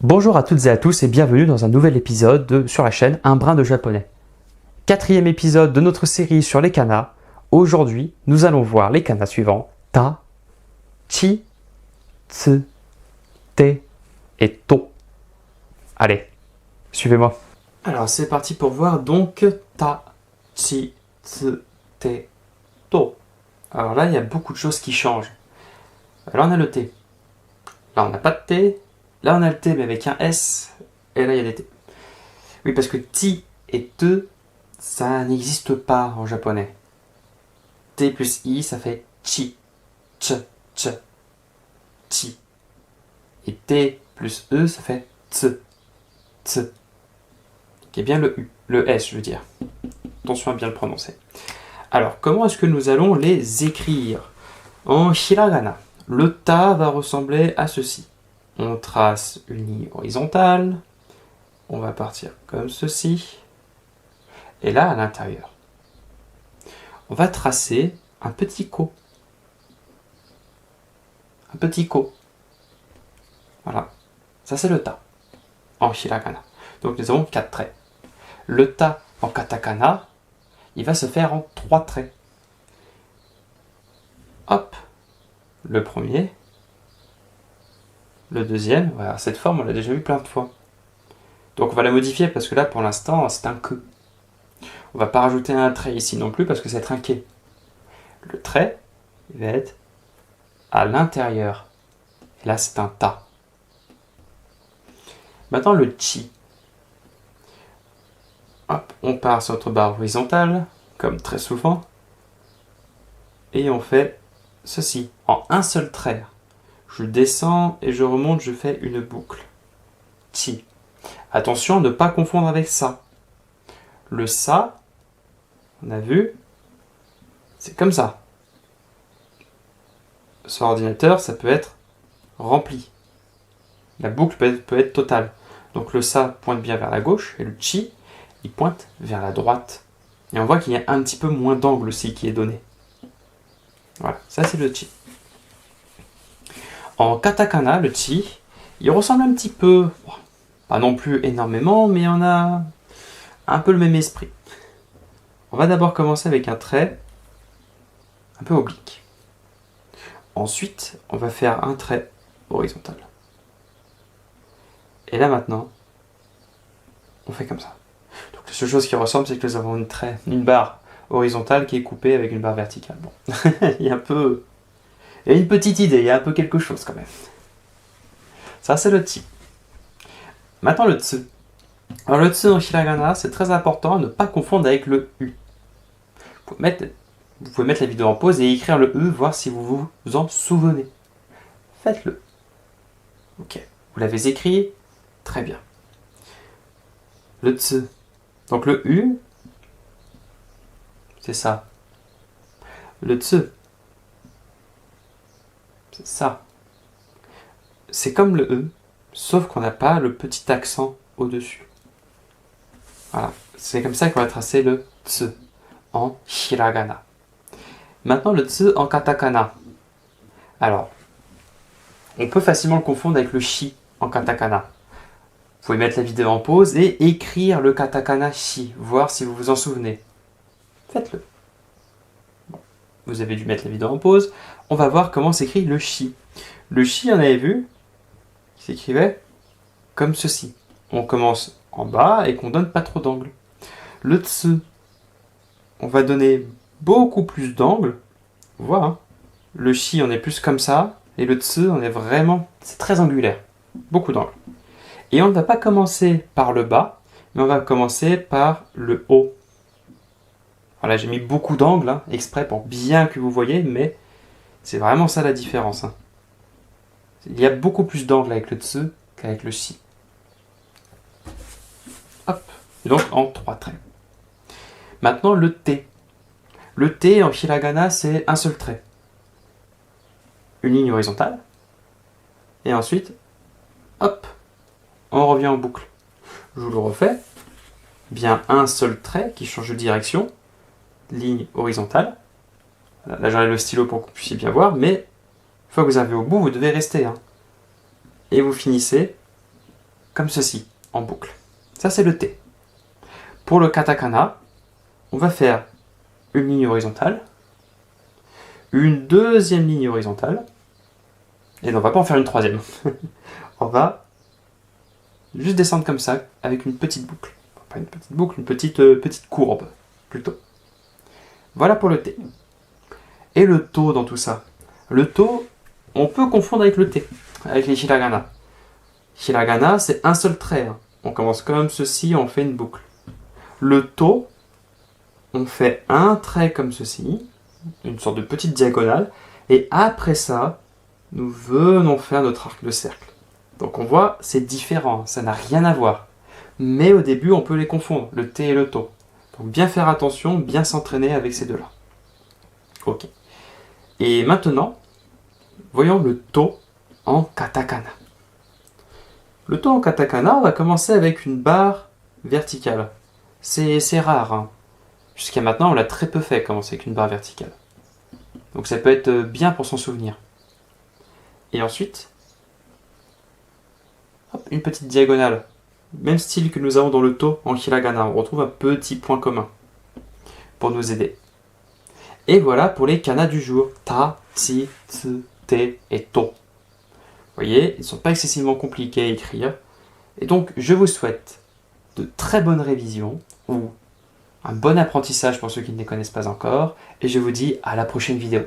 Bonjour à toutes et à tous et bienvenue dans un nouvel épisode sur la chaîne Un brin de japonais. Quatrième épisode de notre série sur les kanas. Aujourd'hui, nous allons voir les kanas suivants. Ta, chi, tsu, te et to. Allez, suivez-moi. Alors c'est parti pour voir donc ta, chi, tsu, te, to. Alors là, il y a beaucoup de choses qui changent. Là, on a le T. Là, on n'a pas de T. Là, on a le T, mais avec un S. Et là, il y a des T. Oui, parce que ti et te, ça n'existe pas en japonais. T plus I, ça fait chi. Ch, ch, chi. Et T plus E, ça fait tse. Tse. Qui est bien le U. Le S, je veux dire. Attention à bien le prononcer. Alors, comment est-ce que nous allons les écrire? En hiragana, le ta va ressembler à ceci. On trace une ligne horizontale. On va partir comme ceci. Et là, à l'intérieur, on va tracer un petit ko. Un petit ko. Voilà. Ça, c'est le ta en hiragana. Donc, nous avons 4 traits. Le ta en katakana, il va se faire en 3 traits. Hop. Le premier. Le deuxième. Voilà, cette forme, on l'a déjà vu plein de fois. Donc, on va la modifier parce que là, pour l'instant, c'est un que. On va pas rajouter un trait ici non plus parce que c'est un quai. Le trait, il va être à l'intérieur. Et là, c'est un ta. Maintenant, le chi. Hop, on part sur notre barre horizontale, comme très souvent. Et on fait ceci, en un seul trait. Je descends et je remonte, je fais une boucle. Chi. Attention à ne pas confondre avec ça. Le sa, on a vu, c'est comme ça. Sur ordinateur, ça peut être rempli. La boucle peut être totale. Donc le sa pointe bien vers la gauche et le chi, il pointe vers la droite. Et on voit qu'il y a un petit peu moins d'angle aussi qui est donné. Voilà, ça c'est le chi. En katakana, le chi, il ressemble un petit peu, pas non plus énormément, mais on a un peu le même esprit. On va d'abord commencer avec un trait un peu oblique. Ensuite, on va faire un trait horizontal. Et là maintenant, on fait comme ça. Donc la seule chose qui ressemble, c'est que nous avons une barre horizontale qui est coupée avec une barre verticale. Bon, il y a une petite idée, il y a un peu quelque chose quand même. Ça, c'est le ti. Maintenant, le tsu. Alors le tsu en hiragana, c'est très important à ne pas confondre avec le u. Vous pouvez mettre la vidéo en pause et écrire le e, voir si vous vous en souvenez. Faites-le. Ok, vous l'avez écrit? Très bien. Le tsu. Donc le u, c'est ça. Le tsu, c'est ça. C'est comme le e, sauf qu'on n'a pas le petit accent au-dessus. Voilà, c'est comme ça qu'on va tracer le tsu en hiragana. Maintenant le tsu en katakana. Alors, on peut facilement le confondre avec le shi en katakana. Vous pouvez mettre la vidéo en pause et écrire le katakana shi, voir si vous vous en souvenez. Faites-le. Bon, vous avez dû mettre la vidéo en pause. On va voir comment s'écrit le shi. Le shi, on avait vu, il s'écrivait comme ceci. On commence en bas et qu'on donne pas trop d'angle. Le tsu, on va donner beaucoup plus d'angle. Voilà. Hein. Le shi, on est plus comme ça. Et le tsu, on est vraiment... C'est très angulaire. Beaucoup d'angle. Et on ne va pas commencer par le bas, mais on va commencer par le haut. Voilà, j'ai mis beaucoup d'angles, hein, exprès pour bien que vous voyez, mais c'est vraiment ça la différence. Hein. Il y a beaucoup plus d'angles avec le tsu qu'avec le shi. Hop. Et donc en 3 traits. Maintenant le T. Le T en hiragana, c'est un seul trait. Une ligne horizontale. Et ensuite, hop, on revient en boucle. Je vous le refais. Bien un seul trait qui change de direction. Ligne horizontale. Là, j'enlève le stylo pour que vous puissiez bien voir, mais une fois que vous arrivez au bout, vous devez rester. Hein. Et vous finissez comme ceci, en boucle. Ça, c'est le T. Pour le katakana, on va faire une ligne horizontale, une deuxième ligne horizontale, et non, on va pas en faire une troisième. On va juste descendre comme ça, avec une petite boucle. Pas une petite boucle, une petite courbe, plutôt. Voilà pour le T. Et le To dans tout ça. Le To, on peut confondre avec le T, avec les hiragana. Hiragana, c'est un seul trait. On commence comme ceci, on fait une boucle. Le To, on fait un trait comme ceci, une sorte de petite diagonale, et après ça, nous venons faire notre arc de cercle. Donc on voit, c'est différent, ça n'a rien à voir. Mais au début, on peut les confondre, le T et le To. Donc bien faire attention, bien s'entraîner avec ces deux-là. Ok. Et maintenant, voyons le To en katakana. Le To en katakana, on va commencer avec une barre verticale. C'est rare. Hein. Jusqu'à maintenant, on l'a très peu fait, commencer avec une barre verticale. Donc ça peut être bien pour s'en souvenir. Et ensuite, hop, une petite diagonale. Même style que nous avons dans le To en hiragana. On retrouve un petit point commun pour nous aider. Et voilà pour les kanas du jour. Ta, Tsi, Tsu, Te et To. Vous voyez, ils ne sont pas excessivement compliqués à écrire. Et donc, je vous souhaite de très bonnes révisions ou un bon apprentissage pour ceux qui ne les connaissent pas encore. Et je vous dis à la prochaine vidéo.